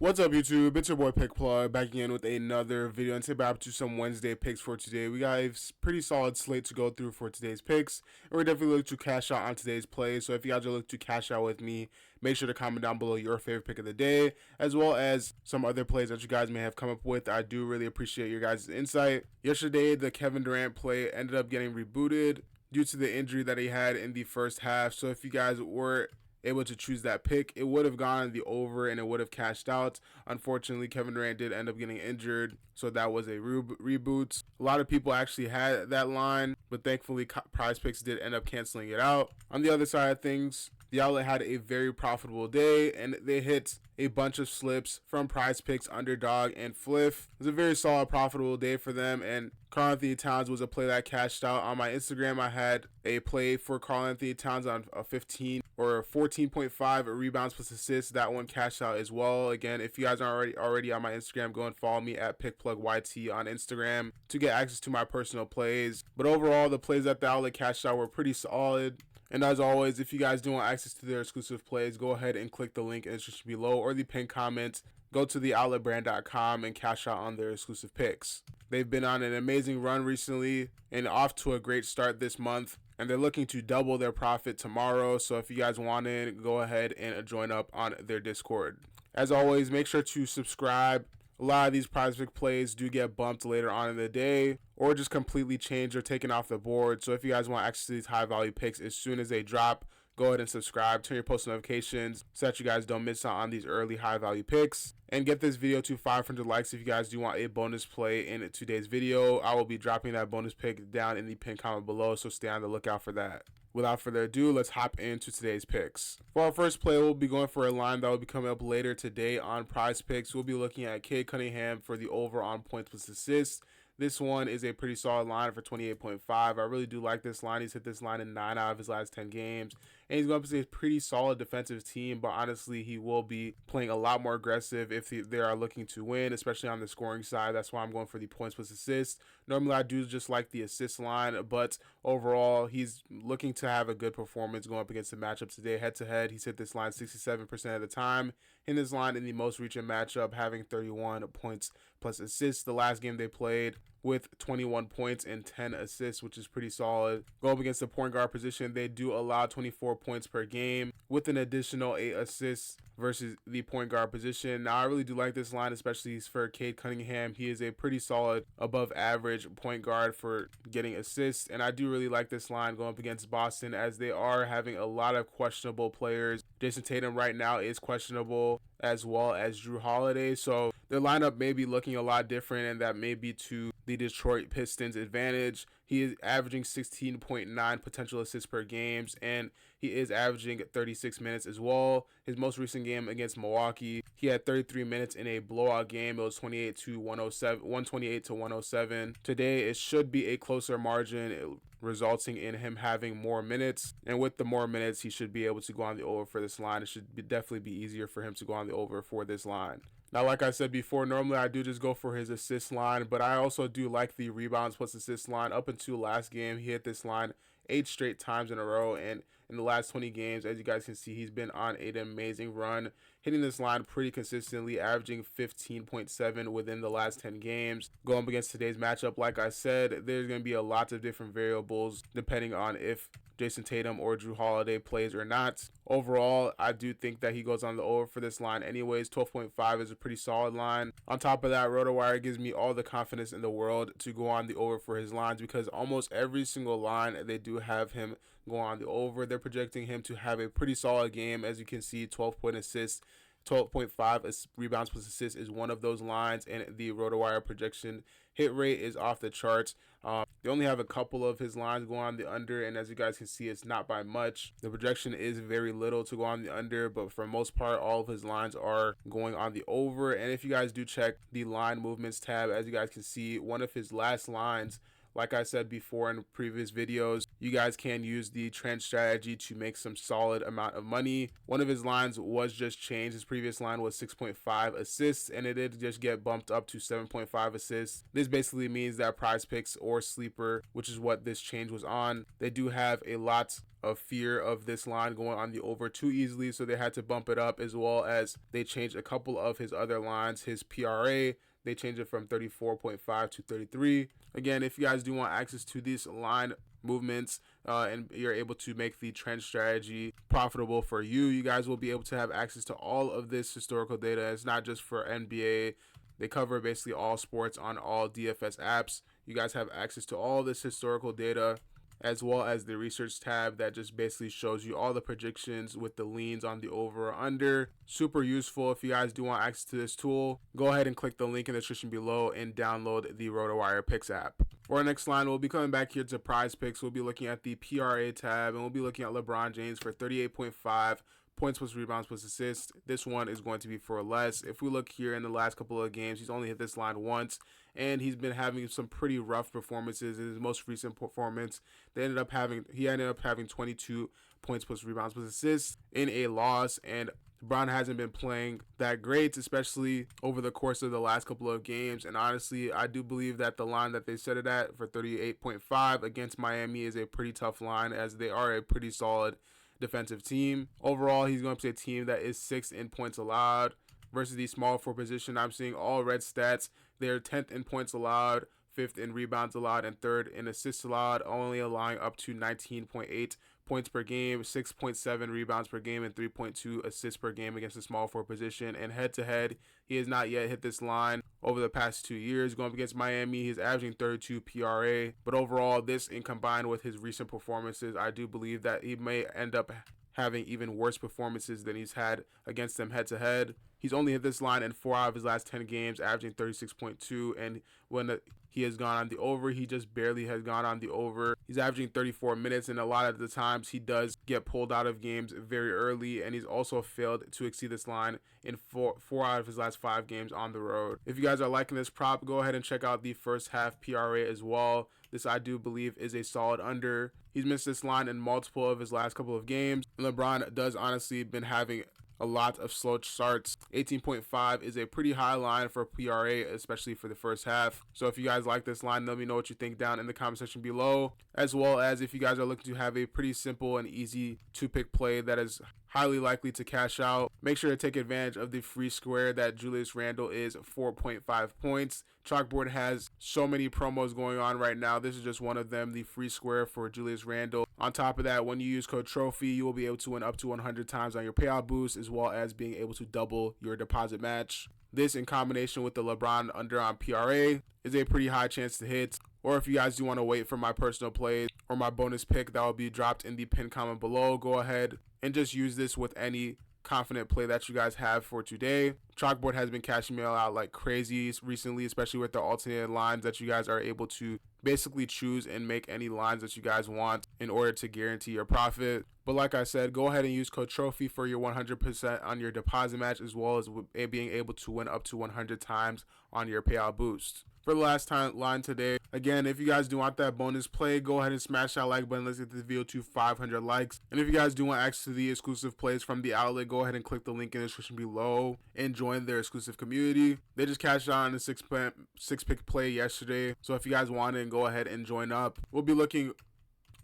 What's up, YouTube? It's your boy Pick Plug back again with another video, and today we're up to some Wednesday picks for today. We got a pretty solid slate to go through for today's picks, and we're definitely looking to cash out on today's plays. So if you guys are looking to cash out with me, make sure to comment down below your favorite pick of the day, as well as some other plays that you guys may have come up with. I do really appreciate your guys' insight. Yesterday, the Kevin Durant play ended up getting rebooted due to the injury that he had in the first half. So if you guys were able to choose that pick, it would have gone the over and it would have cashed out. Unfortunately, Kevin Durant did end up getting injured, so that was a reboot. A lot of people actually had that line, but thankfully PrizePicks did end up canceling it out. On the other side of things, the outlet had a very profitable day, and they hit a bunch of slips from PrizePicks, Underdog, and Fliff. It was a very solid, profitable day for them, and Karl-Anthony Towns was a play that cashed out. On my Instagram, I had a play for Karl-Anthony Towns on a 15 or 14.5 rebounds plus assists. That one cashed out as well. Again, if you guys aren't already on my Instagram, go and follow me at PickPlugYT on Instagram to get access to my personal plays. But overall, the plays that the outlet cashed out were pretty solid. And as always, if you guys do want access to their exclusive plays, go ahead and click the link in the description below or the pinned comment. Go to theoutletbrand.com and cash out on their exclusive picks. They've been on an amazing run recently and off to a great start this month, and they're looking to double their profit tomorrow. So if you guys want in, go ahead and join up on their Discord. As always, make sure to subscribe. A lot of these PrizePick plays do get bumped later on in the day or just completely changed or taken off the board. So if you guys want access to these high value picks as soon as they drop, go ahead and subscribe, turn your post notifications so that you guys don't miss out on these early high value picks. And get this video to 500 likes if you guys do want a bonus play in today's video. I will be dropping that bonus pick down in the pinned comment below, so stay on the lookout for that. Without further ado, let's hop into today's picks. For our first play, we'll be going for a line that will be coming up later today on PrizePicks. We'll be looking at Cade Cunningham for the over on points plus assists. This one is a pretty solid line for 28.5. I really do like this line. He's hit this line in 9 out of his last 10 games. And he's going up against a pretty solid defensive team, but honestly, he will be playing a lot more aggressive if they are looking to win, especially on the scoring side. That's why I'm going for the points plus assists. Normally, I do just like the assist line, but overall, he's looking to have a good performance going up against the matchup today. Head-to-head, he's hit this line 67% of the time. In this line, in the most recent matchup, having 31 points plus assists. The last game they played with 21 points and 10 assists, which is pretty solid. Going up against the point guard position, they do allow 24 points per game with an additional 8 assists versus the point guard position. Now, I really do like this line, especially for Cade Cunningham. He is a pretty solid above average point guard for getting assists, and I do really like this line going up against Boston as they are having a lot of questionable players. Jason Tatum right now is questionable, as well as Jrue Holiday, so their lineup may be looking a lot different, and that may be to the Detroit Pistons' advantage. He is averaging 16.9 potential assists per game, and he is averaging 36 minutes as well. His most recent game against Milwaukee, he had 33 minutes in a blowout game. It was 128 to 107. Today, it should be a closer margin, resulting in him having more minutes. And with the more minutes, he should be able to go on the over for this line. It should definitely be easier for him to go on the over for this line. Now, like I said before, normally I do just go for his assist line, but I also do like the rebounds plus assist line. Up until last game, he hit this line 8 straight times in a row, and in the last 20 games, as you guys can see, he's been on an amazing run, hitting this line pretty consistently, averaging 15.7 within the last 10 games. Going up against today's matchup, like I said, there's going to be a lot of different variables depending on if Jason Tatum or Jrue Holiday plays or not. Overall, I do think that he goes on the over for this line anyways. 12.5 is a pretty solid line. On top of that, RotoWire gives me all the confidence in the world to go on the over for his lines because almost every single line, they do have him go on the over. They're projecting him to have a pretty solid game. As you can see, 12-point assists. 12.5 rebounds plus assists is one of those lines, and the RotoWire projection hit rate is off the charts. They only have a couple of his lines go on the under, and as you guys can see, it's not by much. The projection is very little to go on the under, but for the most part, all of his lines are going on the over. And if you guys do check the line movements tab, as you guys can see, one of his last lines Like I said before in previous videos, you guys can use the trend strategy to make some solid amount of money. One of his lines was just changed. His previous line was 6.5 assists, and it did just get bumped up to 7.5 assists. This basically means that PrizePicks or Sleeper, which is what this change was on, they do have a lot of fear of this line going on the over too easily, so they had to bump it up, as well as they changed a couple of his other lines. His PRA, they changed it from 34.5 to 33. Again, if you guys do want access to these line movements and you're able to make the trend strategy profitable for you, you guys will be able to have access to all of this historical data. It's not just for NBA. They cover basically all sports on all DFS apps. You guys have access to all this historical data, as well as the research tab that just basically shows you all the predictions with the leans on the over or under. Super useful. If you guys do want access to this tool, go ahead and click the link in the description below and download the RotoWire Picks app. For our next line, we'll be coming back here to PrizePicks. We'll be looking at the PRA tab, and we'll be looking at LeBron James for 38.5 points plus rebounds plus assists. This one is going to be for less. If we look here in the last couple of games, he's only hit this line once, and he's been having some pretty rough performances. In his most recent performance, he ended up having 22 points plus rebounds plus assists in a loss, and LeBron hasn't been playing that great, especially over the course of the last couple of games. And honestly, I do believe that the line that they set it at for 38.5 against Miami is a pretty tough line, as they are a pretty solid defensive team. Overall, he's going to be a team that is 6th in points allowed versus the small forward position. I'm seeing all red stats. They're 10th in points allowed, 5th in rebounds allowed, and 3rd in assists allowed, only allowing up to 19.8 points per game, 6.7 rebounds per game, and 3.2 assists per game against the small forward position. And head-to-head, he has not yet hit this line over the past 2 years. Going up against Miami, he's averaging 32 PRA. But overall, this in combined with his recent performances, I do believe that he may end up having even worse performances than he's had against them head-to-head. He's only hit this line in 4 out of his last 10 games, averaging 36.2, and when he has gone on the over, he just barely has gone on the over. He's averaging 34 minutes, and a lot of the times he does get pulled out of games very early, and he's also failed to exceed this line in four out of his last 5 games on the road. If you guys are liking this prop, go ahead and check out the first half PRA as well. This, I do believe, is a solid under. He's missed this line in multiple of his last couple of games. LeBron does honestly been having a lot of slow starts. 18.5 is a pretty high line for PRA, especially for the first half. So if you guys like this line, let me know what you think down in the comment section below, as well as if you guys are looking to have a pretty simple and easy 2-pick play that is highly likely to cash out, make sure to take advantage of the free square that Julius Randle is 4.5 points. Chalkboard has so many promos going on right now. This is just one of them, the free square for Julius Randle. On top of that, when you use code TROPHY, you will be able to win up to 100 times on your payout boost, as well as being able to double your deposit match. This, in combination with the LeBron under on PRA, is a pretty high chance to hit. Or if you guys do want to wait for my personal plays or my bonus pick that will be dropped in the pinned comment below, go ahead and just use this with any confident play that you guys have for today. Chalkboard has been cashing me out like crazy recently, especially with the alternative lines that you guys are able to basically choose and make any lines that you guys want in order to guarantee your profit. But like I said, go ahead and use code TROPHY for your 100% on your deposit match, as well as being able to win up to 100 times on your payout boost. For the last time line today, again, if you guys do want that bonus play, go ahead and smash that like button. Let's get this video to 500 likes. And if you guys do want access to the exclusive plays from the outlet, go ahead and click the link in the description below and join their exclusive community. They just cashed out on a 6-pick play yesterday, so if you guys want it, go ahead and join up. We'll be looking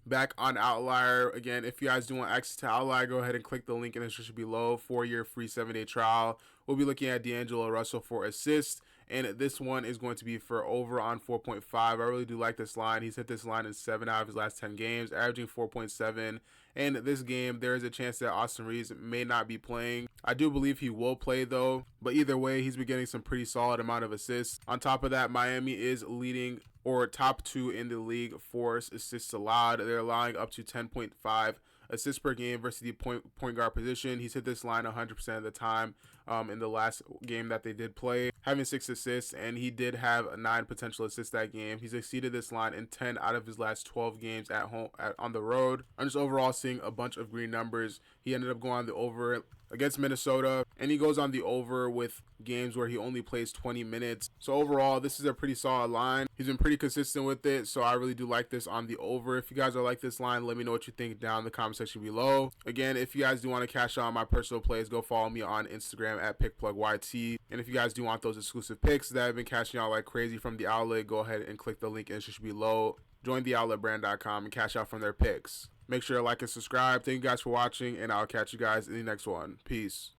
back on Outlier. Again, if you guys do want access to Outlier, go ahead and click the link in the description below for your free 7-day trial. We'll be looking at D'Angelo Russell for assists, and this one is going to be for over on 4.5. I really do like this line. He's hit this line in 7 out of his last 10 games, averaging 4.7. And this game, there is a chance that Austin Reeves may not be playing. I do believe he will play though, but either way, he's been getting some pretty solid amount of assists. On top of that, Miami is leading or top 2 in the league for assists allowed. They're allowing up to 10.5 assists per game versus the point guard position. He's hit this line 100% of the time in the last game that they did play, having 6 assists, and he did have 9 potential assists that game. He's exceeded this line in 10 out of his last 12 games at home on the road. I'm just overall seeing a bunch of green numbers. He ended up going on the over against Minnesota, and he goes on the over with games where he only plays 20 minutes. So overall, this is a pretty solid line. He's been pretty consistent with it, so I really do like this on the over. If you guys are like this line, let me know what you think down in the comment section below. Again, if you guys do want to cash out on my personal plays, go follow me on Instagram at PickPlugYT. And if you guys do want those exclusive picks that have been cashing out like crazy from the outlet, go ahead and click the link in the description below. Join theoutletbrand.com and cash out from their picks. Make sure to like and subscribe. Thank you guys for watching, and I'll catch you guys in the next one. Peace.